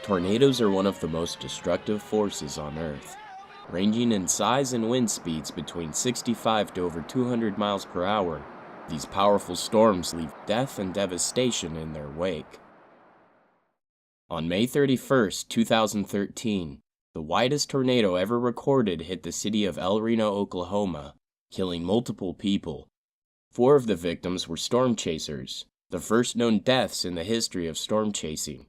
Tornadoes are one of the most destructive forces on Earth. Ranging in size and wind speeds between 65 to over 200 miles per hour, these powerful storms leave death and devastation in their wake. On May 31, 2013, the widest tornado ever recorded hit the city of Reno, Oklahoma, killing multiple people. 4 of the victims were storm chasers, the first known deaths in the history of storm chasing.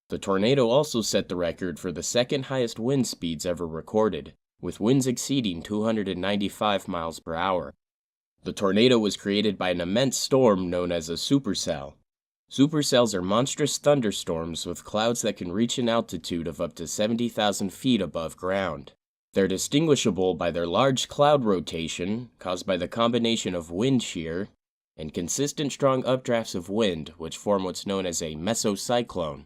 The tornado also set the record for the second highest wind speeds ever recorded, with winds exceeding 295 miles per hour. The tornado was created by an immense storm known as a supercell. Supercells are monstrous thunderstorms with clouds that can reach an altitude of up to 70,000 feet above ground. They're distinguishable by their large cloud rotation, caused by the combination of wind shear, and consistent strong updrafts of wind, which form what's known as a mesocyclone.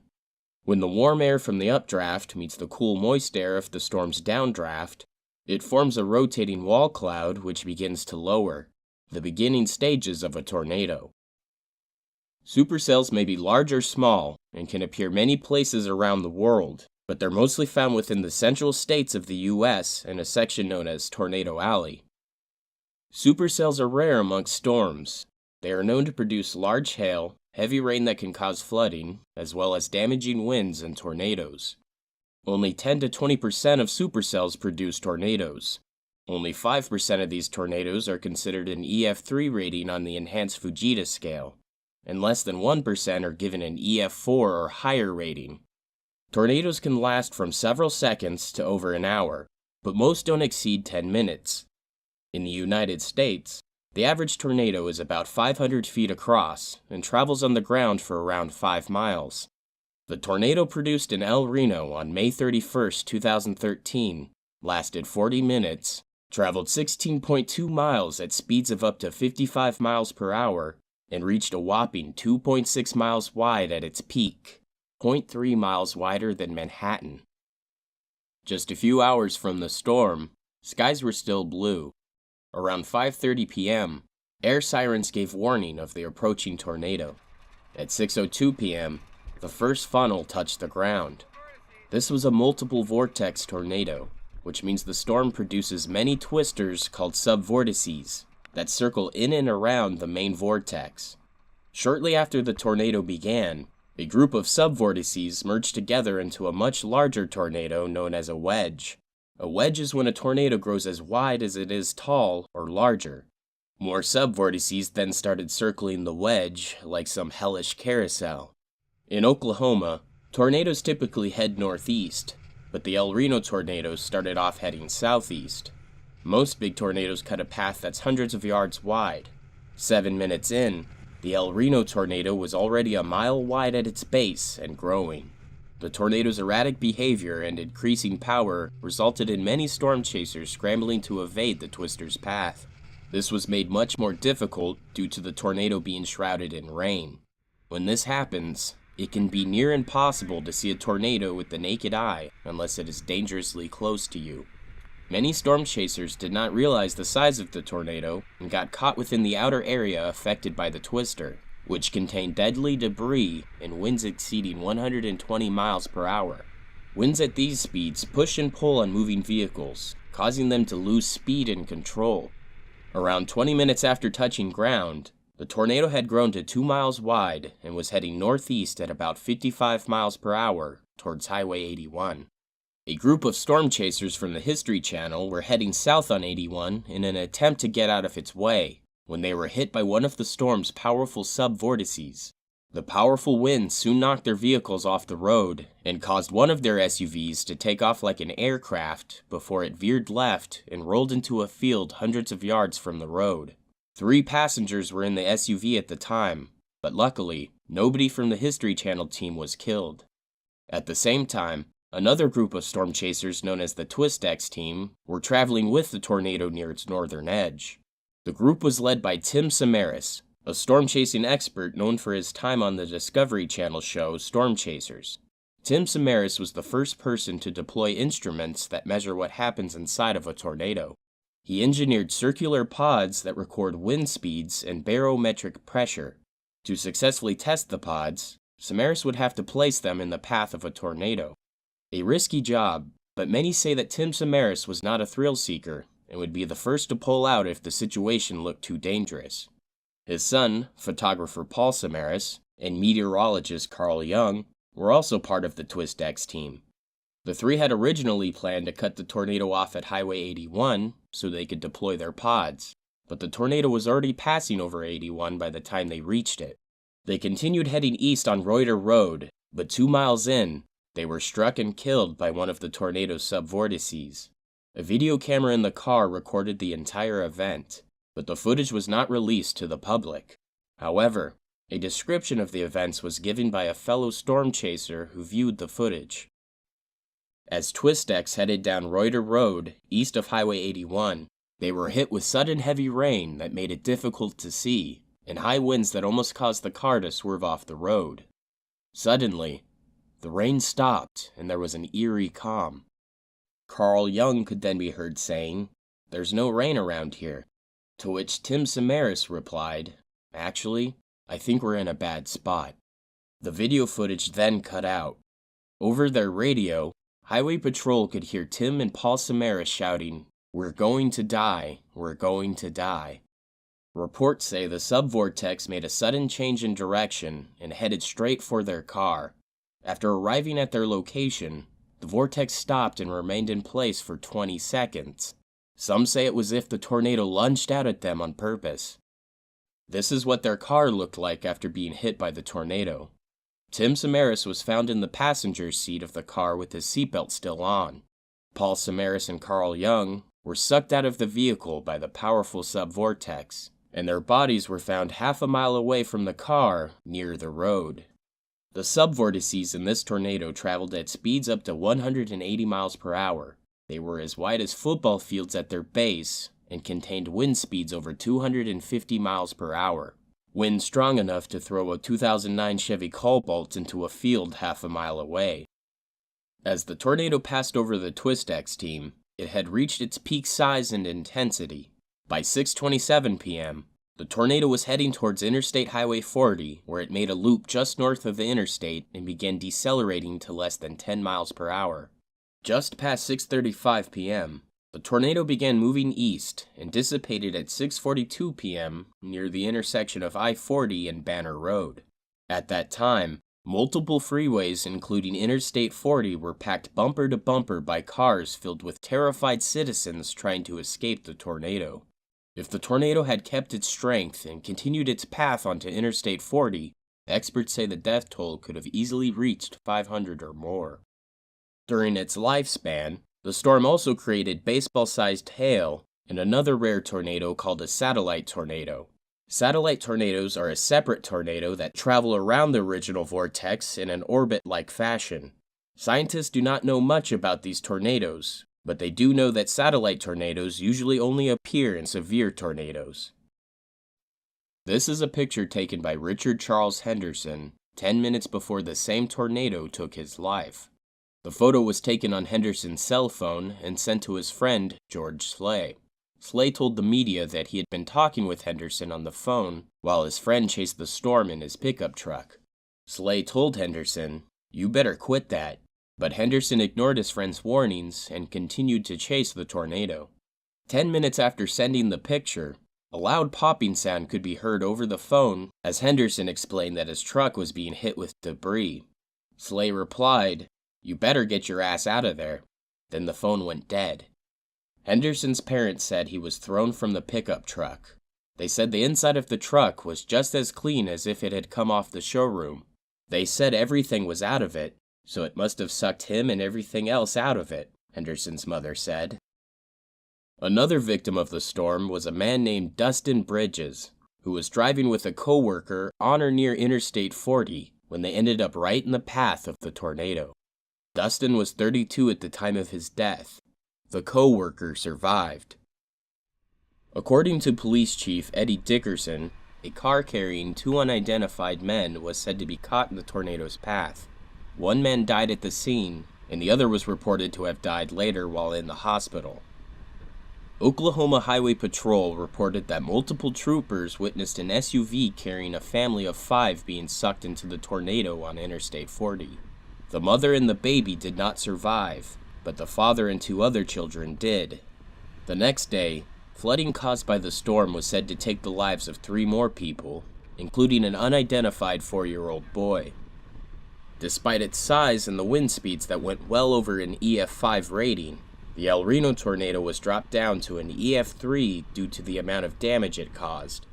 When the warm air from the updraft meets the cool, moist air of the storm's downdraft, it forms a rotating wall cloud which begins to lower, the beginning stages of a tornado. Supercells may be large or small and can appear many places around the world, but they're mostly found within the central states of the U.S. in a section known as Tornado Alley. Supercells are rare amongst storms. They are known to produce large hail, heavy rain that can cause flooding, as well as damaging winds and tornadoes. Only 10 to 20% of supercells produce tornadoes. Only 5% of these tornadoes are considered an EF3 rating on the enhanced Fujita scale, and less than 1% are given an EF4 or higher rating. Tornadoes can last from several seconds to over an hour, but most don't exceed 10 minutes. In the United States, the average tornado is about 500 feet across and travels on the ground for around 5 miles. The tornado produced in Reno on May 31, 2013, lasted 40 minutes, traveled 16.2 miles at speeds of up to 55 miles per hour, and reached a whopping 2.6 miles wide at its peak, 0.3 miles wider than Manhattan. Just a few hours from the storm, skies were still blue. Around 5:30 p.m., air sirens gave warning of the approaching tornado. At 6:02 p.m., the first funnel touched the ground. This was a multiple vortex tornado, which means the storm produces many twisters called subvortices that circle in and around the main vortex. Shortly after the tornado began, a group of subvortices merged together into a much larger tornado known as a wedge. A wedge is when a tornado grows as wide as it is tall or larger. More subvortices then started circling the wedge like some hellish carousel. In Oklahoma, tornadoes typically head northeast, but the Reno tornado started off heading southeast. Most big tornadoes cut a path that's hundreds of yards wide. 7 minutes in, the Reno tornado was already a mile wide at its base and growing. The tornado's erratic behavior and increasing power resulted in many storm chasers scrambling to evade the twister's path. This was made much more difficult due to the tornado being shrouded in rain. When this happens, it can be near impossible to see a tornado with the naked eye unless it is dangerously close to you. Many storm chasers did not realize the size of the tornado and got caught within the outer area affected by the twister, which contained deadly debris and winds exceeding 120 miles per hour. Winds at these speeds push and pull on moving vehicles, causing them to lose speed and control. Around 20 minutes after touching ground, the tornado had grown to 2 miles wide and was heading northeast at about 55 miles per hour towards Highway 81. A group of storm chasers from the History Channel were heading south on 81 in an attempt to get out of its way, when they were hit by one of the storm's powerful subvortices. The powerful winds soon knocked their vehicles off the road and caused one of their SUVs to take off like an aircraft before it veered left and rolled into a field hundreds of yards from the road. 3 passengers were in the SUV at the time, but luckily, nobody from the History Channel team was killed. At the same time, another group of storm chasers known as the Twist-X team were traveling with the tornado near its northern edge. The group was led by Tim Samaras, a storm chasing expert known for his time on the Discovery Channel show Storm Chasers. Tim Samaras was the first person to deploy instruments that measure what happens inside of a tornado. He engineered circular pods that record wind speeds and barometric pressure. To successfully test the pods, Samaras would have to place them in the path of a tornado. A risky job, but many say that Tim Samaras was not a thrill seeker and would be the first to pull out if the situation looked too dangerous. His son, photographer Paul Samaras, and meteorologist Carl Young were also part of the Twist X team. The three had originally planned to cut the tornado off at Highway 81 so they could deploy their pods, but the tornado was already passing over 81 by the time they reached it. They continued heading east on Reuter Road, but 2 miles in, they were struck and killed by one of the tornado's subvortices. A video camera in the car recorded the entire event, but the footage was not released to the public. However, a description of the events was given by a fellow storm chaser who viewed the footage. As Twist X headed down Reuter Road, east of Highway 81, they were hit with sudden heavy rain that made it difficult to see, and high winds that almost caused the car to swerve off the road. Suddenly, the rain stopped and there was an eerie calm. Carl Young could then be heard saying, "There's no rain around here," to which Tim Samaras replied, "Actually, I think we're in a bad spot." The video footage then cut out. Over their radio, Highway Patrol could hear Tim and Paul Samaras shouting, "We're going to die, we're going to die." Reports say the subvortex made a sudden change in direction and headed straight for their car. After arriving at their location, the vortex stopped and remained in place for 20 seconds. Some say it was as if the tornado lunged out at them on purpose. This is what their car looked like after being hit by the tornado. Tim Samaras was found in the passenger's seat of the car with his seatbelt still on. Paul Samaras and Carl Young were sucked out of the vehicle by the powerful subvortex, and their bodies were found half a mile away from the car near the road. The subvortices in this tornado traveled at speeds up to 180 miles per hour. They were as wide as football fields at their base and contained wind speeds over 250 miles per hour. Wind strong enough to throw a 2009 Chevy Cobalt into a field half a mile away. As the tornado passed over the Twist X team, it had reached its peak size and intensity. By 6:27 p.m., the tornado was heading towards Interstate Highway 40, where it made a loop just north of the interstate and began decelerating to less than 10 miles per hour. Just past 6:35 p.m., the tornado began moving east and dissipated at 6:42 p.m. near the intersection of I-40 and Banner Road. At that time, multiple freeways, including Interstate 40, were packed bumper to bumper by cars filled with terrified citizens trying to escape the tornado. If the tornado had kept its strength and continued its path onto Interstate 40, experts say the death toll could have easily reached 500 or more. During its lifespan, the storm also created baseball-sized hail and another rare tornado called a satellite tornado. Satellite tornadoes are a separate tornado that travel around the original vortex in an orbit-like fashion. Scientists do not know much about these tornadoes, but they do know that satellite tornadoes usually only appear in severe tornadoes. This is a picture taken by Richard Charles Henderson 10 minutes before the same tornado took his life. The photo was taken on Henderson's cell phone and sent to his friend, George Slay. Slay told the media that he had been talking with Henderson on the phone while his friend chased the storm in his pickup truck. Slay told Henderson, "You better quit that," but Henderson ignored his friend's warnings and continued to chase the tornado. 10 minutes after sending the picture, a loud popping sound could be heard over the phone as Henderson explained that his truck was being hit with debris. Slay replied, "You better get your ass out of there." Then the phone went dead. Henderson's parents said he was thrown from the pickup truck. They said the inside of the truck was just as clean as if it had come off the showroom. They said everything was out of it, so it must have sucked him and everything else out of it, Henderson's mother said. Another victim of the storm was a man named Dustin Bridges, who was driving with a coworker on or near Interstate 40 when they ended up right in the path of the tornado. Dustin was 32 at the time of his death. The co-worker survived. According to Police Chief Eddie Dickerson, a car carrying 2 unidentified men was said to be caught in the tornado's path. 1 man died at the scene, and the other was reported to have died later while in the hospital. Oklahoma Highway Patrol reported that multiple troopers witnessed an SUV carrying a family of 5 being sucked into the tornado on Interstate 40. The mother and the baby did not survive, but the father and 2 other children did. The next day, flooding caused by the storm was said to take the lives of 3 more people, including an unidentified 4-year-old boy. Despite its size and the wind speeds that went well over an EF5 rating, the Reno tornado was dropped down to an EF3 due to the amount of damage it caused.